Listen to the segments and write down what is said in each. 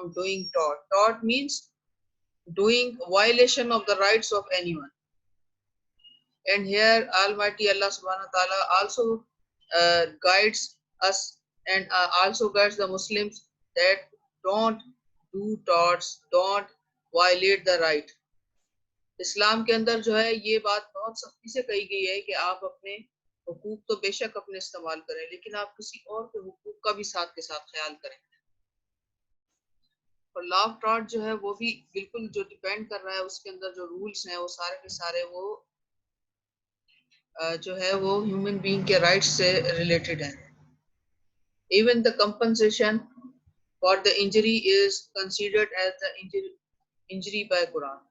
from doing tort. Tort means doing violation of the rights of anyone. And here Almighty Allah subhanahu wa ta'ala also guides us and also guides the Muslims that don't do torts, don't violate the right. इस्लाम के अंदर जो है ये बात बहुत सख्ती से कही गई है कि आप अपने हुकूक तो बेशक अपने इस्तेमाल करें, लेकिन आप किसी और के हुकूक का भी साथ के साथ ख्याल करें। और लॉ ऑफ टॉर्ट जो है वो भी बिल्कुल जो डिपेंड कर रहा है उसके अंदर जो रूल्स हैं वो सारे के सारे वो जो है वो ह्यूमन बीइंग के राइट्स से रिलेटेड है। Even the compensation for the injury is considered as the injury by Quran.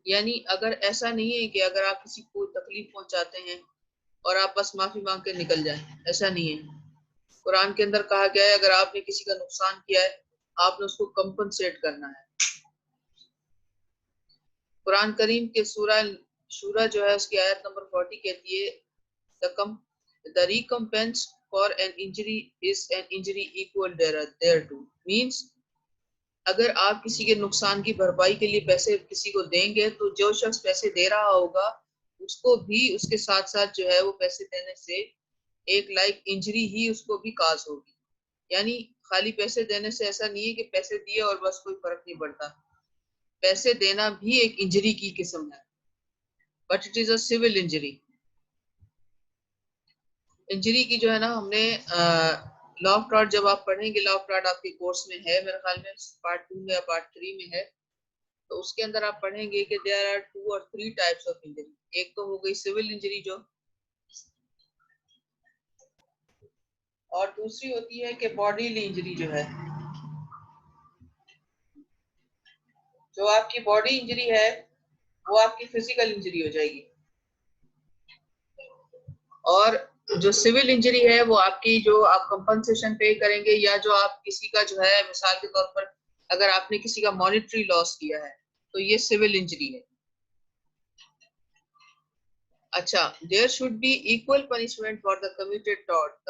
यानी अगर ऐसा नहीं है कि अगर आप किसी को तकलीफ पहुंचाते हैं और आप बस माफी मांग के निकल जाएं, ऐसा नहीं है। कुरान के अंदर कहा गया है अगर आपने किसी का नुकसान किया है आपने उसको कंपनसेट करना है। कुरान करीम के सूरा जो है उसकी आयत नंबर 40 कहती है the recompense for an injury is an injury equal thereto means अगर आप किसी के नुकसान की भरपाई के लिए पैसे किसी को देंगे तो जो शख्स पैसे दे रहा होगा उसको भी उसके साथ साथ जो है वो पैसे देने से एक लाइक इंजरी ही उसको भी काज होगी। यानी खाली पैसे देने से ऐसा नहीं है कि पैसे दिए और बस कोई फर्क नहीं पड़ता, पैसे देना भी एक इंजरी की किस्म है, but it is a civil injury. Injury की जो है ना हमने लॉ ऑफ टॉर्ट जब आप पढ़ेंगे, लॉ ऑफ टॉर्ट आपके कोर्स में है मेरे ख्याल में पार्ट 2 में या पार्ट 3 में है, तो उसके अंदर आप पढ़ेंगे कि देयर आर 2 और 3 टाइप्स ऑफ इंजरी। एक तो हो गई सिविल इंजरी जो, और दूसरी होती है कि बॉडीली इंजरी जो है, जो आपकी बॉडी इंजरी है वो आपकी फिजिकल इंजरी हो जाएगी, और जो सिविल इंजरी है वो आपकी जो आप कंपनसेशन पे करेंगे या जो आप किसी का जो है मिसाल के तौर पर अगर आपने किसी का मॉनेटरी लॉस किया है तो ये सिविल इंजरी है। अच्छा, there should be equal punishment for the committed tort. The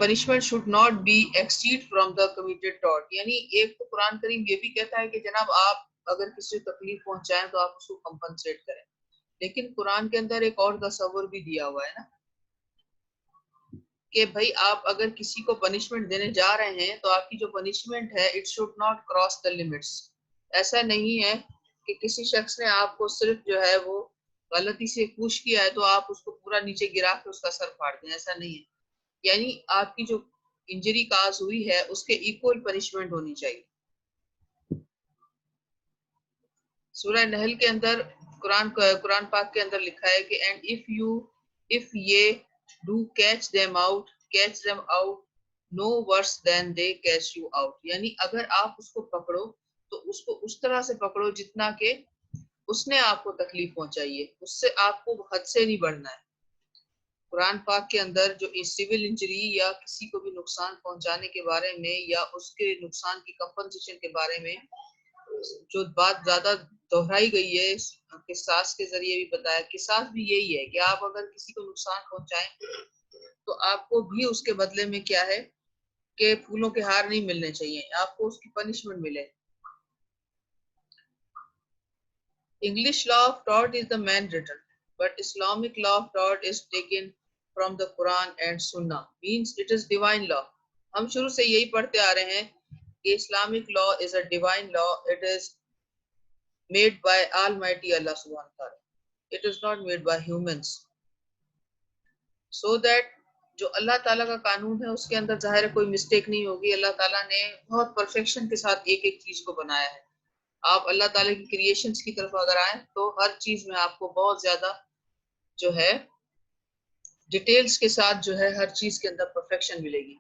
punishment should not be exceed from the committed tort. यानी एक तो कुरान करीम ये भी कहता है कि जनाब आप अगर किसी को तकलीफ पहुंचाएं तो आप उसको कंपनसेट करें, लेकिन कुरान के अंदर एक और तस्वर भी दिया हुआ है ना कि भाई आप अगर किसी को पनिशमेंट देने जा रहे हैं तो आपकी जो पनिशमेंट है it should not cross the limits. ऐसा नहीं है कि किसी शख्स ने आपको सिर्फ जो है वो गलती से पुश किया है तो आप उसको पूरा नीचे गिरा के उसका सर फाड़ दें, ऐसा नहीं है। यानी आपकी जो इंजरी काज हुई है उसके इक्वल पनिशमेंट होनी चाहिए। सूरह नहल के अंदर कुरान पाक के अंदर लिखा है कि एंड इफ ये do catch them out no worse than they catch you out। यानी अगर आप उसको पकड़ो तो उसको उस तरह से पकड़ो जितना के उसने आपको तकलीफ पहुंचाई है, उससे आपको हद से नहीं बढ़ना है। कुरान पाक के अंदर जो सिविल इंजरी या किसी को भी नुकसान पहुंचाने के बारे में या उसके नुकसान की कंपनसेशन के बारे में जो बात ज्यादा दोहराई गई है, किसास के जरिए भी बताया, किसास भी यही है कि आप अगर किसी को नुकसान पहुंचाएं तो आपको भी उसके बदले में क्या है कि फूलों के हार नहीं मिलने चाहिए, आपको उसकी पनिशमेंट मिले। English law of tort is the man-written, but Islamic law of tort is taken from the Quran and Sunnah, means it is divine law। हम शुरू से यही पढ़ते आ रहे हैं कि Islamic law is a divine law, it is made by Almighty Allah subhanahu wa ta'ala, it is not made by humans, so that जो अल्लाह ताला का कानून है उसके अंदर जाहिर कोई मिस्टेक नहीं होगी। अल्लाह ताला ने बहुत परफेक्शन के साथ एक एक चीज को बनाया है। आप अल्लाह ताला की क्रिएशंस की तरफ अगर आए तो हर चीज में आपको बहुत ज्यादा जो है डिटेल्स के साथ जो है हर चीज के अंदर परफेक्शन मिलेगी।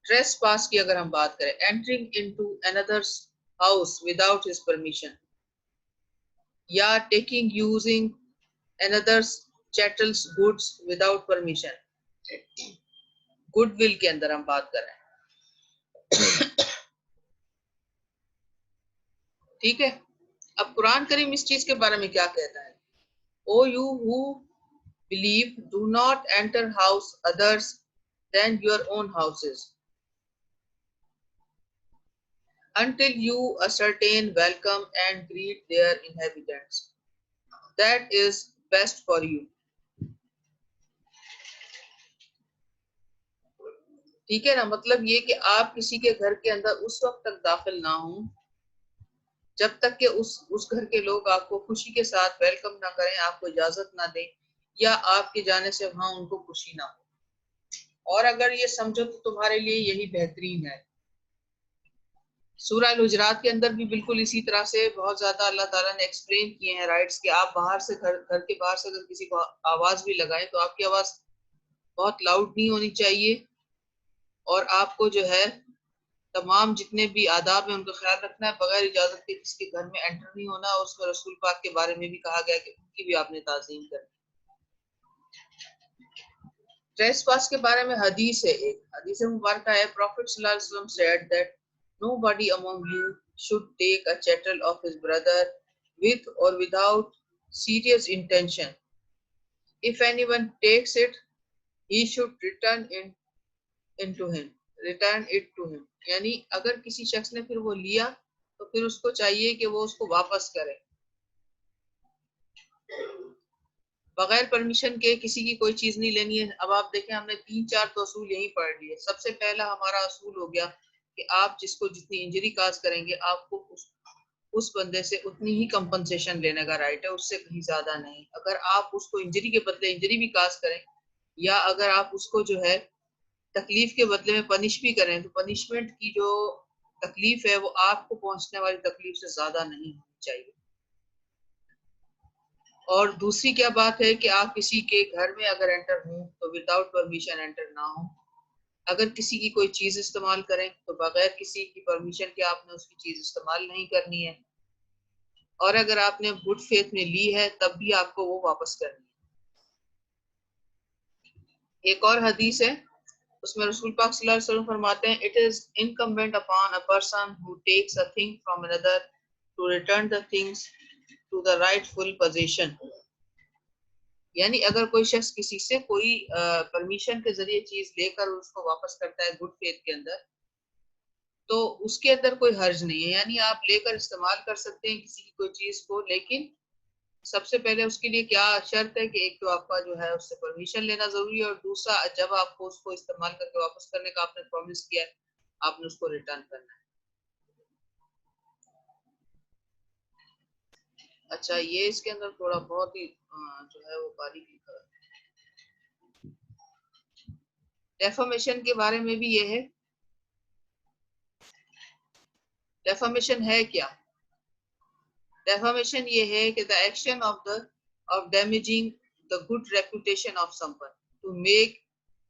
ट्रेस पास की अगर हम बात करें, entering into another's house without his permission या taking using another's chattels goods without permission, goodwill के अंदर हम बात कर रहे हैं। ठीक है, अब कुरान करीम इस चीज के बारे में क्या कहता है? O you who believe, do not enter house others than your own houses until you ascertain welcome and greet their inhabitants. That is best for you. ठीक है ना, मतलब ये कि आप किसी के घर के अंदर उस वक्त तक दाखिल ना हो जब तक कि उस घर के लोग आपको खुशी के साथ वेलकम ना करें, आपको इजाजत ना दें, या आपके जाने से वहां उनको खुशी ना हो। और अगर ये समझो तो तुम्हारे लिए यही बेहतरीन है। सूरह अल-हुजरात के अंदर भी बिल्कुल इसी तरह से बहुत ज्यादा अल्लाह ताला ने एक्सप्लेन किए हैं राइट्स कि आप बाहर से घर के बाहर से अगर किसी को आवाज भी लगाएं तो आपकी आवाज बहुत लाउड नहीं होनी चाहिए, और आपको जो है तमाम जितने भी आदाब है उनका ख्याल रखना है, बगैर इजाजत के किसी के घर में एंटर नहीं होना। और उसमें रसूल पाक के बारे में भी कहा गया कि उनकी भी आपने ताज़ीम करनी। ट्रेसपास के बारे में हदीस है, एक हदीस मुबारक है, प्रॉफिट सल्लल्लाहु अलैहि वसल्लम said that nobody among you should take a chattel of his brother with or without serious intention. If anyone takes it, he should return it to him. यानी अगर किसी शख्स ने फिर वो लिया तो फिर उसको चाहिए कि वो उसको वापस करे। बगैर परमिशन के किसी की कोई चीज नहीं लेनी है। अब आप देखें, हमने 3-4 तो असूल यही पढ़ लिए। सबसे पहला हमारा असूल हो गया कि आप जिसको जितनी इंजरी काज करेंगे आपको उस बंदे से उतनी ही कंपनसेशन लेने का राइट है, उससे कहीं ज्यादा नहीं। अगर आप उसको इंजरी के बदले इंजरी भी काज करें, या अगर आप उसको जो है तकलीफ के बदले में पनिश भी करें, तो पनिशमेंट की जो तकलीफ है वो आपको पहुंचने वाली तकलीफ से ज्यादा नहीं होनी चाहिए। और दूसरी क्या बात है कि आप किसी के घर में अगर एंटर हो तो विदाउट परमिशन एंटर ना हो। अगर किसी की कोई चीज इस्तेमाल करें तो बगैर किसी की परमिशन के आपने उसकी चीज इस्तेमाल नहीं करनी है। और अगर आपने गुड फेथ में ली है तब भी आपको वो वापस करनी है। एक और हदीस है, उसमें रसूल पाक सल्लल्लाहु अलैहि वसल्लम फरमाते हैं, it is incumbent upon a person who takes a thing from another to return the things to the rightful position. यानी अगर कोई शख्स किसी से कोई परमिशन के जरिए चीज लेकर उसको वापस करता है गुड फेथ के अंदर, तो उसके अंदर कोई हर्ज नहीं है। यानी आप लेकर इस्तेमाल कर सकते हैं किसी की कोई चीज को, लेकिन सबसे पहले उसके लिए क्या शर्त है कि एक तो आपका जो है उससे परमिशन लेना जरूरी है, और दूसरा जब आपको उसको इस्तेमाल करके वापस करने का आपने प्रॉमिस किया है, आपने उसको रिटर्न करना है। अच्छा, ये इसके अंदर थोड़ा बहुत ही जो है वो बारीक लिखा है। डेफर्मेशन के बारे में भी ये है। डेफर्मेशन है क्या? डेफर्मेशन ये है कि the action of damaging the good reputation of someone to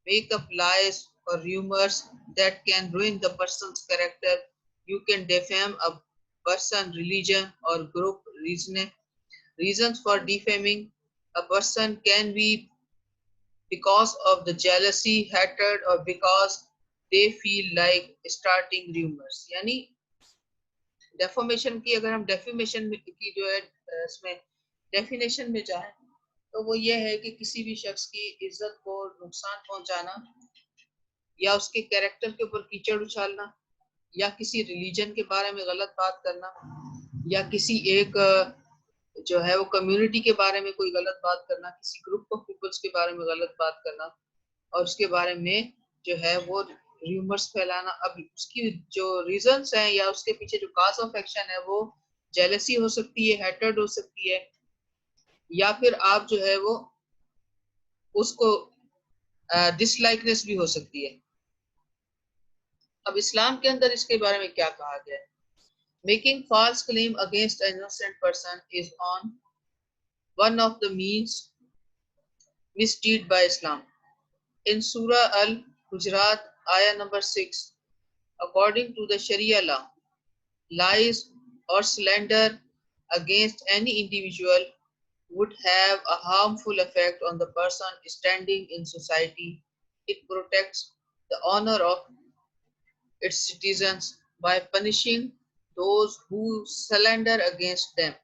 make up lies or rumors that can ruin the person's character. You can defame a person, religion, or group. Reasons for defaming a person can be because of the jealousy, hatred, or because they feel like starting rumors. यानी डेफॉर्मेशन की अगर हम defamation की जो है इसमें definition में जाए तो वो ये है कि किसी भी शख्स की इज्जत को नुकसान पहुंचाना, या उसके कैरेक्टर के ऊपर कीचड़ उछालना, या किसी रिलीजन के बारे में गलत बात करना, या किसी एक जो है वो कम्युनिटी के बारे में कोई गलत बात करना, किसी ग्रुप ऑफ पीपल्स के बारे में गलत बात करना, और उसके बारे में जो है वो रूमर्स फैलाना। अब उसकी जो रीजंस हैं या उसके पीछे जो काज ऑफ एक्शन है वो जेलसी हो सकती है, हेट्रेड हो सकती है, या फिर आप जो है वो उसको डिसलाइकनेस भी हो सकती है। अब इस्लाम के अंदर इसके बारे में क्या कहा गया है? Making false claim against an innocent person is on one of the means misdeed by Islam. In Surah Al-Hujurat, ayah number 6, according to the Sharia law, lies or slander against any individual would have a harmful effect on the person standing in society. It protects the honor of its citizens by punishing those who slander against them.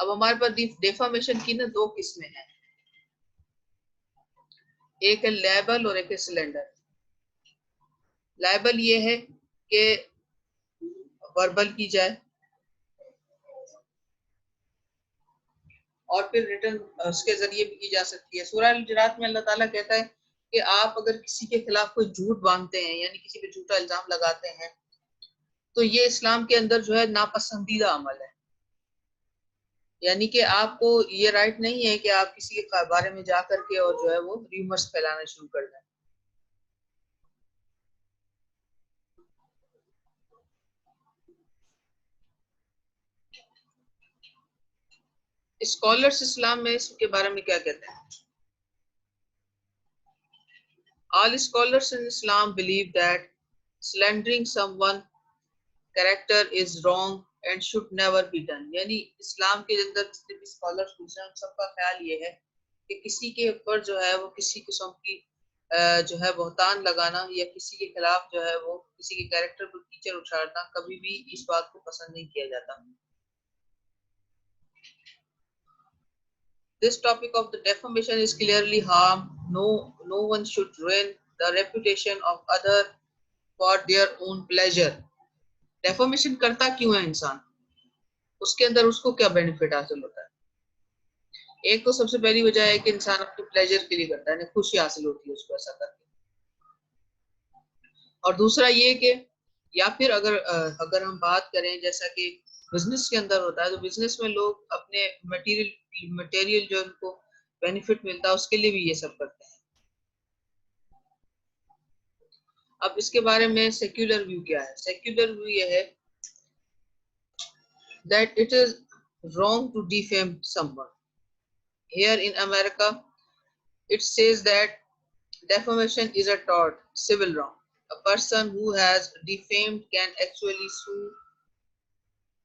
अब हमारे पास defamation की ना दो किस्में हैं। एक है label और एक है सिलेंडर। लेबल ये है कि वर्बल की जाए और फिर रिटर्न उसके जरिए भी की जा सकती है। सूरह अल-हुजरात में अल्लाह ताला कहता है कि आप अगर किसी के खिलाफ कोई झूठ बांधते हैं, यानी किसी पे झूठा इल्जाम लगाते हैं, तो ये इस्लाम के अंदर जो है नापसंदीदा अमल है। यानी कि आपको ये राइट नहीं है कि आप किसी के बारे में जा करके और जो है वो र्यूमर्स फैलाना शुरू कर दें। स्कॉलर्स इस्लाम में इसके बारे में क्या कहते हैं? All scholars in Islam believe that slandering someone character is wrong and should never be done। यानी इस्लाम के अंदर जितने भी स्कॉलर्स पूछे हैं, सबका ख्याल ये है कि किसी के ऊपर जो है वो किसी किस्म की जो है बहतान लगाना या किसी के खिलाफ जो है वो किसी के कैरेक्टर पर कीचड़ उछालना कभी भी इस बात को पसंद नहीं किया जाता। This topic of the defamation is clearly harm. No one should ruin the reputation of other for their own pleasure। डेफॉर्मेशन करता क्यों है इंसान, उसके अंदर उसको क्या बेनिफिट हासिल होता है? एक तो सबसे पहली वजह है कि इंसान अपने प्लेजर के लिए करता है, खुशी हासिल होती है उसको ऐसा करके। और दूसरा ये कि या फिर अगर हम बात करें जैसा कि बिजनेस के अंदर होता है, तो बिजनेस में लोग अपने मटेरियल जो उनको बेनिफिट मिलता है उसके लिए भी ये सब करते हैं। अब इसके बारे में सेक्युलर व्यू क्या है? सेक्युलर व्यू ये है that it is wrong to defame someone। Here in America, it says that defamation is a tort, civil wrong। A person who has defamed can actually sue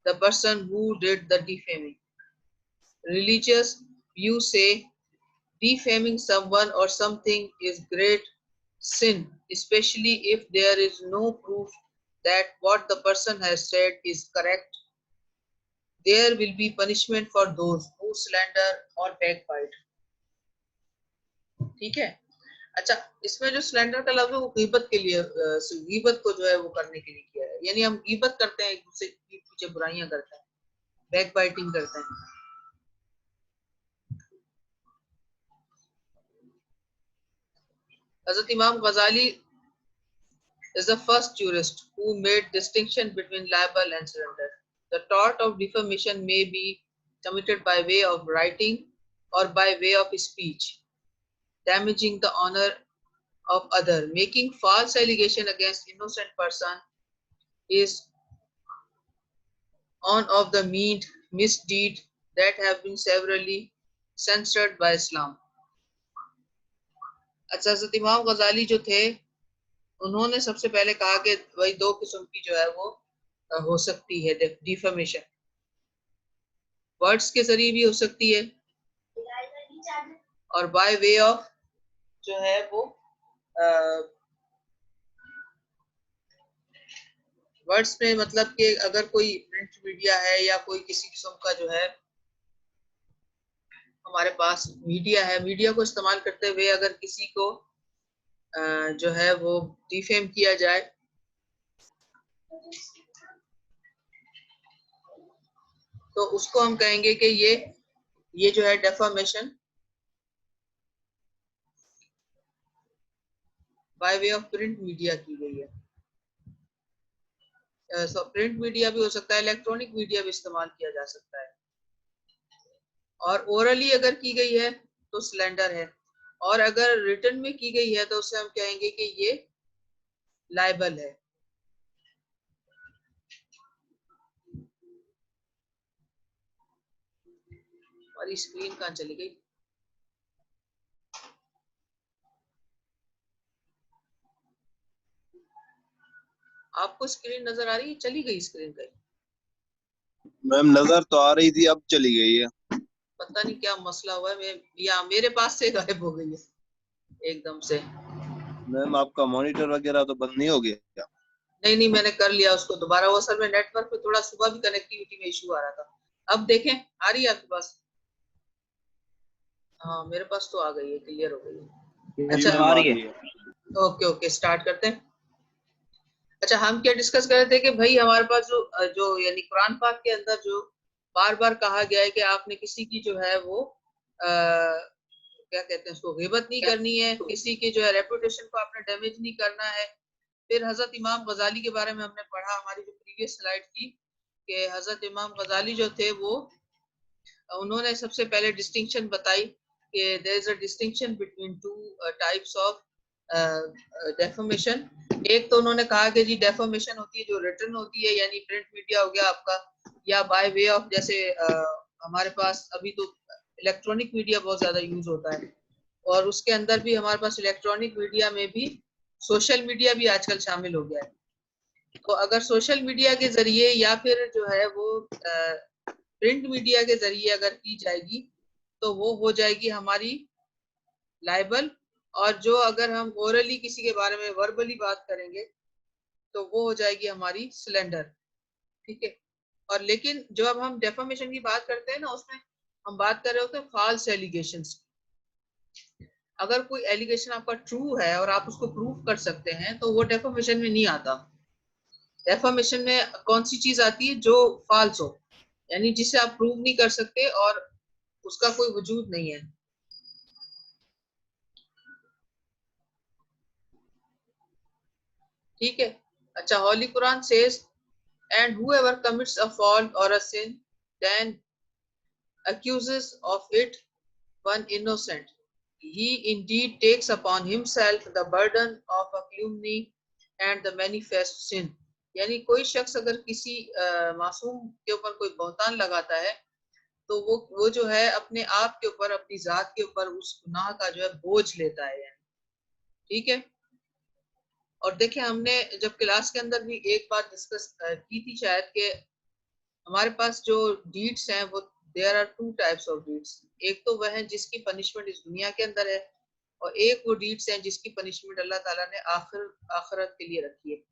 the person who did the defaming। Religious views say defaming someone or something is great sin, especially if there is no proof that what the person has said is correct। There will be punishment for those who slander or backbite। ठीक है। अच्छा, इसमें जो slander का लफ्ज है वो गीबत के लिए, गीबत को जो है वो करने के लिए किया है। यानी हम गीबत करते हैं, एक दूसरे के पीछे बुराइयां करते हैं, बैक बाइटिंग करते हैं। हजरत इमाम गजाली is the first jurist who made distinction between libel and slander। The tort of defamation may be committed by way of writing or by way of speech, damaging the honor of other। Making false allegation against innocent person is one of the mean misdeed that have been severely censored by Islam। अच्छा, हज़रत इमाम गजाली जो थे, उन्होंने सबसे पहले कहा कि वही दो किस्म की जो है वो हो सकती है डिफेमेशन। वर्ड्स के जरिए भी हो सकती है और बाय वे ऑफ जो है वो वर्ड्स में, मतलब कि अगर कोई प्रिंट मीडिया है या कोई किसी किस्म का जो है हमारे पास मीडिया है, मीडिया को इस्तेमाल करते हुए अगर किसी को जो है वो डिफेम किया जाए तो उसको हम कहेंगे कि ये जो है defamation by way of print media की गई है। प्रिंट मीडिया भी हो सकता है, इलेक्ट्रॉनिक मीडिया भी इस्तेमाल किया जा सकता है। और ओरली अगर की गई है तो स्लेंडर है, और अगर रिटर्न में की गई है तो उसे हम कहेंगे कि ये लाइबल है। हमारी स्क्रीन कहाँ चली गई? आपको स्क्रीन नजर आ रही है? चली गई स्क्रीन कहीं? मैम नजर तो आ रही थी, अब चली गई है। पता नहीं क्या मसला हुआ है, या मेरे पास से गायब हो गई है एकदम से। मैम आपका मॉनिटर वगैरह तो बंद नहीं हो गया क्या? नहीं, मैंने कर लिया उसको दोबारा। वो असल में नेटवर्क पे थोड़ा सुबह भी कनेक्टिविटी में इशू आ रहा था। अब देखें, आ रही है आपके पास? हाँ, मेरे पास तो आ गई है, क्लियर हो गई है। जी अच्छा मैम आ रही है। ओके ओके स्टार्ट करते हैं। अच्छा हम क्या डिस्कस कर रहे थे कि भाई हमारे पास जो जो यानी कुरान पाक के अंदर जो बार बार कहा गया है कि आपने किसी की जो है वो क्या कहते हैं उसको गिबत नहीं करनी है, किसी की जो है रेपुटेशन को आपने डैमेज नहीं करना है। फिर हजरत इमाम गजाली के बारे में हमने पढ़ा हमारी जो प्रीवियस स्लाइड थी कि हजरत इमाम गजाली जो थे वो उन्होंने सबसे पहले डिस्टिंक्शन बताई कि there is a distinction between two types of defamation. एक तो उन्होंने कहा कि जी डेफर्मेशन होती है जो रिटर्न होती है, यानी प्रिंट मीडिया हो गया आपका, या बाय वे ऑफ जैसे हमारे पास अभी तो इलेक्ट्रॉनिक मीडिया बहुत ज्यादा यूज होता है, और उसके अंदर भी हमारे पास इलेक्ट्रॉनिक मीडिया में भी सोशल मीडिया भी आजकल शामिल हो गया है। तो अगर सोशल मीडिया के जरिए या फिर जो है वो प्रिंट मीडिया के जरिए अगर की जाएगी तो वो हो जाएगी हमारी लाइबल, और जो अगर हम ओरली किसी के बारे में वर्बली बात करेंगे तो वो हो जाएगी हमारी सिलेंडर। ठीक है। और लेकिन जो अब हम डेफामेशन की बात करते हैं ना, उसमें हम बात कर रहे होते हैं फॉल्स एलिगेशंस। अगर कोई एलिगेशन आपका ट्रू है और आप उसको प्रूव कर सकते हैं तो वो डेफामेशन में नहीं आता। डेफामेशन में कौन सी चीज आती है? जो फॉल्स हो, यानी जिसे आप प्रूव नहीं कर सकते और उसका कोई वजूद नहीं है। ठीक है। अच्छा Holi Quran says and whoever commits a fault or a sin then accuses of it one innocent, he indeed takes upon himself the burden of a calumny and the manifest sin। यानी कोई शख्स अगर किसी मासूम के ऊपर कोई बहतान लगाता है तो वो जो है अपने आप के ऊपर, अपनी जात के ऊपर उस गुनाह का जो है बोझ लेता है। ठीक है। और देखें हमने जब क्लास के अंदर भी एक बात डिस्कस की थी शायद कि हमारे पास जो डीड्स हैं वो there are two types of deeds. एक तो वह है जिसकी पनिशमेंट इस दुनिया के अंदर है, और एक वो डीड्स हैं जिसकी पनिशमेंट अल्लाह ताला ने आखिरत के लिए रखी है।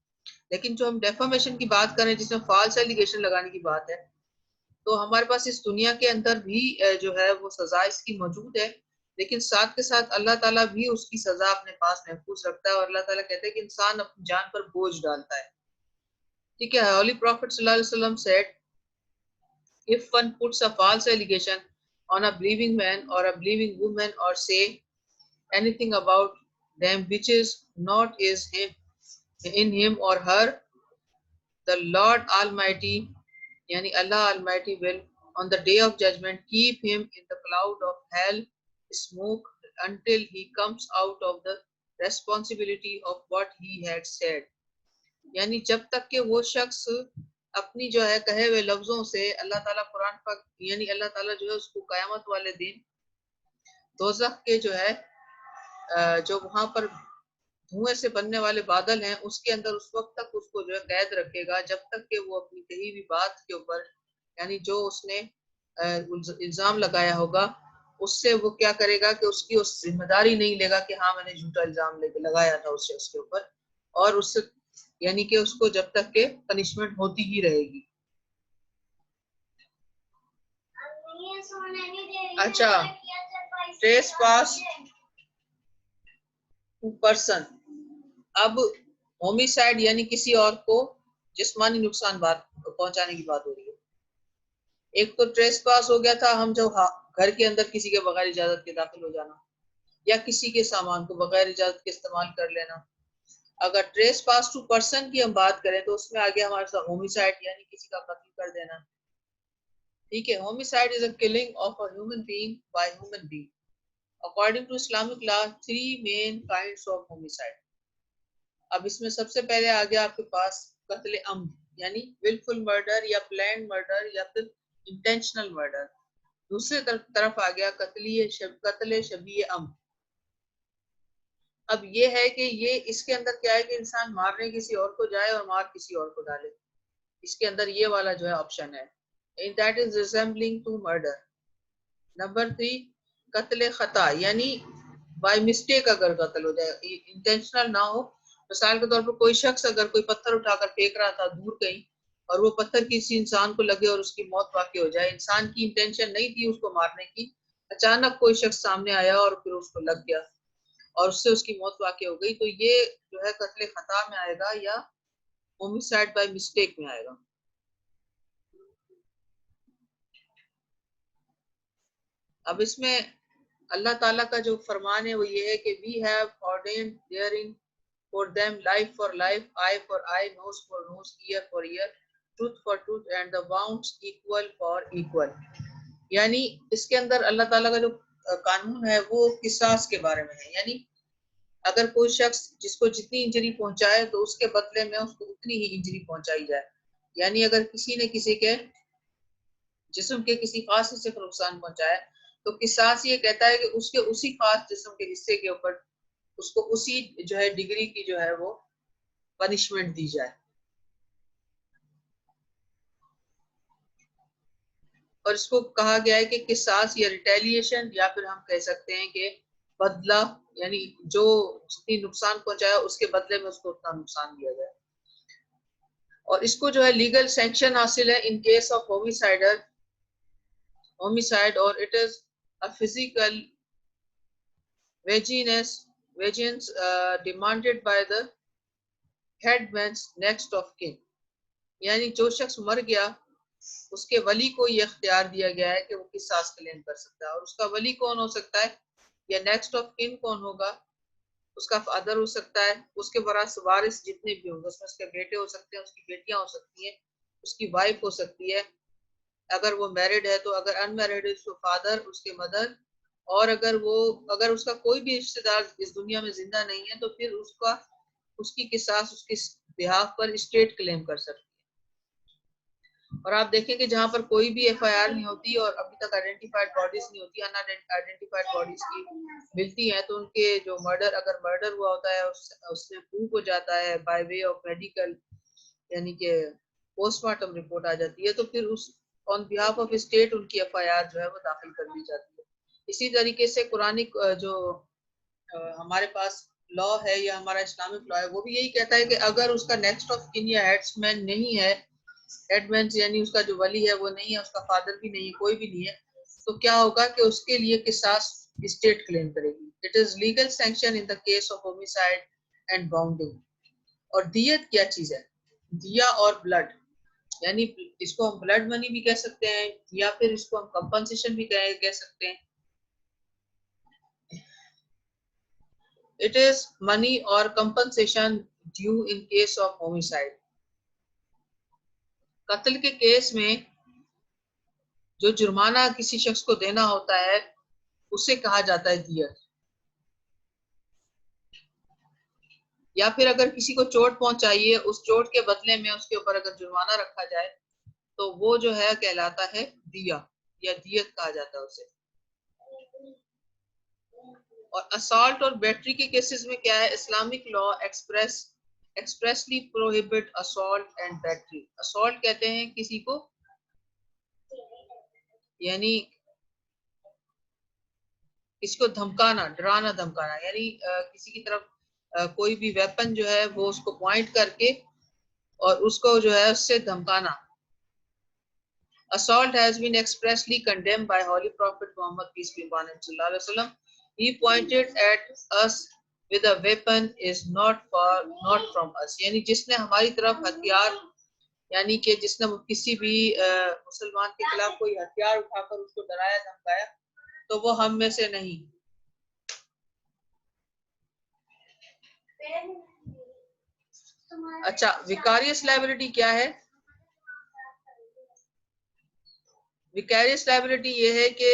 लेकिन जो हम डेफामेशन की बात करें जिसमें फॉल्स एलिगेशन लगाने की बात है, तो हमारे पास इस दुनिया के अंदर भी जो है वो सजा इसकी मौजूद है, लेकिन साथ के साथ अल्लाह ताला भी उसकी सजा अपने पास महफूज रखता है। और अल्लाह ताला कहते हैं कि इंसान अपनी जान पर बोझ डालता है। ठीक है। होली प्रॉफिट सल्लल्लाहु अलैहि वसल्लम said, if one puts a false allegation on a believing man or a believing woman or say anything about them which is not is in him or her, the Lord Almighty, yani Allah Almighty will on the day of judgment keep him in the cloud of hell smoke until he comes out of the responsibility of what he had said। यानी जब तक कि वो शख्स अपनी जो है कहे हुए लफ्जों से अल्लाह ताला कुरान पाक, यानी अल्लाह ताला जो है उसको कयामत वाले दिन दोज़ख के जो है जो वहां पर धुएं से बनने वाले बादल हैं उसके अंदर उस वक्त तक उसको जो है कैद रखेगा, जब तक कि वो अपनी कही हुई बात के ऊपर, यानी जो उसने इल्जाम लगाया होगा उससे वो क्या करेगा कि उसकी उस जिम्मेदारी नहीं लेगा कि हाँ मैंने झूठा इल्जाम लगाया था उस शख्स के ऊपर, और उससे यानी कि उसको जब तक के पनिशमेंट होती ही रहेगी। अच्छा ट्रेस पास टू पर्सन। अब होमिसाइड यानी किसी और को जिस्मानी नुकसान पहुंचाने की बात हो रही है। एक तो ट्रेस पास हो गया था हम जो घर के अंदर किसी के बगैर इजाजत के दाखिल हो जाना, या किसी के सामान को बगैर इजाजत के इस्तेमाल कर लेना। अगर ट्रेस पास टू पर्सन की हम बात करें तो उसमें आ गया हमारे साथ होमिसाइड यानी किसी का कत्ल कर देना। ठीक है। Homicide is a killing of a human being by human being. According to Islamic law 3 main kinds of homicide. अब इसमें सबसे पहले आ गया आपके पास कत्ल अम्द यानी विलफुल मर्डर या प्लान्ड मर्डर या फिर इंटेंशनल मर्डर। दूसरे तरफ आ गया कत्ल शबीह अम्द। अब ये है कि ये इसके अंदर क्या है कि इंसान मारने किसी और को जाए और मार किसी और को डाले, इसके अंदर ये वाला जो है ऑप्शन है, in that is resembling to murder. Number 3 कत्ल खता यानी बाय मिस्टेक अगर कत्ल हो जाए, इंटेंशनल ना हो। मिसाल के तौर पर कोई शख्स अगर कोई पत्थर उठाकर फेंक रहा था दूर कहीं और वो पत्थर किसी इंसान को लगे और उसकी मौत वाकई हो जाए, इंसान की इंटेंशन नहीं थी उसको मारने की, अचानक कोई शख्स सामने आया और फिर उसको लग गया, और उससे उसकी मौत वाक़ई हो गई, तो ये जो है कत्ल खता में आएगा या होमिसाइड बाय मिस्टेक में आएगा। अब इसमें अल्लाह ताला का जो फरमान है वो ये है कि we have ordained therein for them life for life, eye for eye, nose for nose, ear for ear, truth for truth and the bounds equal for equal. यानी इसके अंदर अल्लाह ताला का जो कानून है वो किसास के बारे में है। यानी अगर कोई शख्स जिसको जितनी इंजरी पहुंचाए तो उसके बदले में उसको उतनी ही इंजरी पहुंचाई जाए। यानी अगर किसी ने किसी के जिस्म के किसी खास हिस्से को नुकसान पहुंचाया तो किसास ये कहता है कि उसके उसी खास जिस्म के हिस्से के ऊपर उसको उसी जो है डिग्री की जो है वो पनिशमेंट दी जाए। और इसको कहा गया है कि किसास या रिटेलिएशन, या फिर हम कह सकते हैं कि बदला, यानी जो जितनी नुकसान पहुंचाया उसके बदले में उसको उतना नुकसान दिया जाए। और इसको जो है लीगल सैंक्शन हासिल है in case of homicide, or it is a physical vengeance demanded by the headman's next of kin। यानी जो शख्स मर गया उसके वली को यह इख्तियार दिया गया है कि वो किसास क्लेम कर सकता है। और उसका वली कौन हो सकता है या नेक्स्ट ऑफ किन कौन होगा? उसका फादर हो सकता है, उसके वारिस जितने भी होंगे उसमें उसके बेटे हो सकते हैं, उसकी बेटियां हो सकती हैं, उसकी वाइफ हो सकती है अगर वो मैरिड है तो, अगर अनमैरिड है तो फादर, उसके मदर, और अगर उसका कोई भी रिश्तेदार इस दुनिया में जिंदा नहीं है तो फिर उसकी किसास उसके बिहाफ पर स्टेट क्लेम कर सकती है। और आप देखें कि जहां पर कोई भी एफआईआर नहीं होती और अभी तक आइडेंटिफाइड बॉडीज नहीं होती, अनआइडेंटिफाइड बॉडीज की मिलती हैं, तो उनके जो अगर मर्डर हुआ होता है उसमें प्रूव हो जाता है बाय वे ऑफ मेडिकल, यानी कि पोस्टमार्टम रिपोर्ट आ जाती है, तो फिर उस ऑन बिहाफ ऑफ स्टेट उनकी एफआईआर जो है वो दाखिल कर दी जाती है। इसी तरीके से कुरानिक जो हमारे पास लॉ है या हमारा इस्लामिक लॉ है वो भी यही कहता है कि अगर उसका नेक्स्ट ऑफ किन या हेड्समैन नहीं है, हेडमैन यानी उसका जो वली है वो नहीं है, उसका फादर भी नहीं है, कोई भी नहीं है, तो क्या होगा कि उसके लिए किसास स्टेट क्लेम करेगी। It is legal sanction in the case of homicide and bounding. और दियत क्या चीज है? दिया और ब्लड, यानी इसको हम ब्लड मनी भी कह सकते हैं या फिर इसको हम कंपनसेशन भी कह सकते हैं। इट इज मनी और compensation due in case of homicide. कत्ल के केस में जो जुर्माना किसी शख्स को देना होता है उसे कहा जाता है दियत। या फिर अगर किसी को चोट पहुंचाई है, उस चोट के बदले में उसके ऊपर अगर जुर्माना रखा जाए तो वो जो है कहलाता है दिया या दियत कहा जाता है उसे। और असॉल्ट और बैटरी के केसेस में क्या है? Islamic law expressly prohibit assault and battery. Assault कहते हैं किसी को, यानी किसी को धमकाना, डराना धमकाना, यानी किसी की तरफ कोई भी वेपन जो है वो उसको पॉइंट करके और उसको जो है उससे धमकाना। Assault has been expressly condemned by Holy Prophet Muhammad, peace be upon him, sallallahu alaihi wasallam. He pointed at us with a weapon is not from us। यानी जिसने हमारी तरफ हथियार, यानी कि जिसने किसी भी मुसलमान के खिलाफ कोई हथियार उठाकर उसको डराया धमकाया तो वो हम में से नहीं। अच्छा, विकारियस लायबिलिटी क्या है? विकारियस लायबिलिटी ये है कि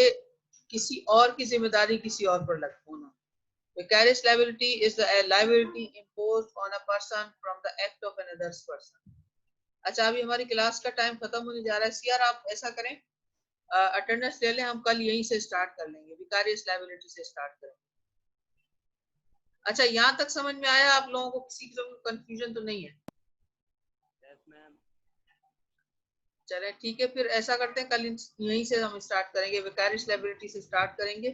किसी और की जिम्मेदारी किसी और पर होना। Vicarious liability is the liability imposed on a person from the act of another person. अच्छा, अभी हमारी क्लास का टाइम खत्म होने जा रहा है। सीआर आप ऐसा करें, अटेंडेंस ले लें, हम कल यहीं से स्टार्ट कर लेंगे, विकारियस लायबिलिटी से स्टार्ट करेंगे। अच्छा, यहाँ तक समझ में आया आप लोगों को? किसी किस्म का कंफ्यूजन तो नहीं है? चले ठीक है, फिर ऐसा करते हैं कल यहीं से हम स्टार्ट करेंगे, विकारियस लायबिलिटी से स्टार्ट करेंगे।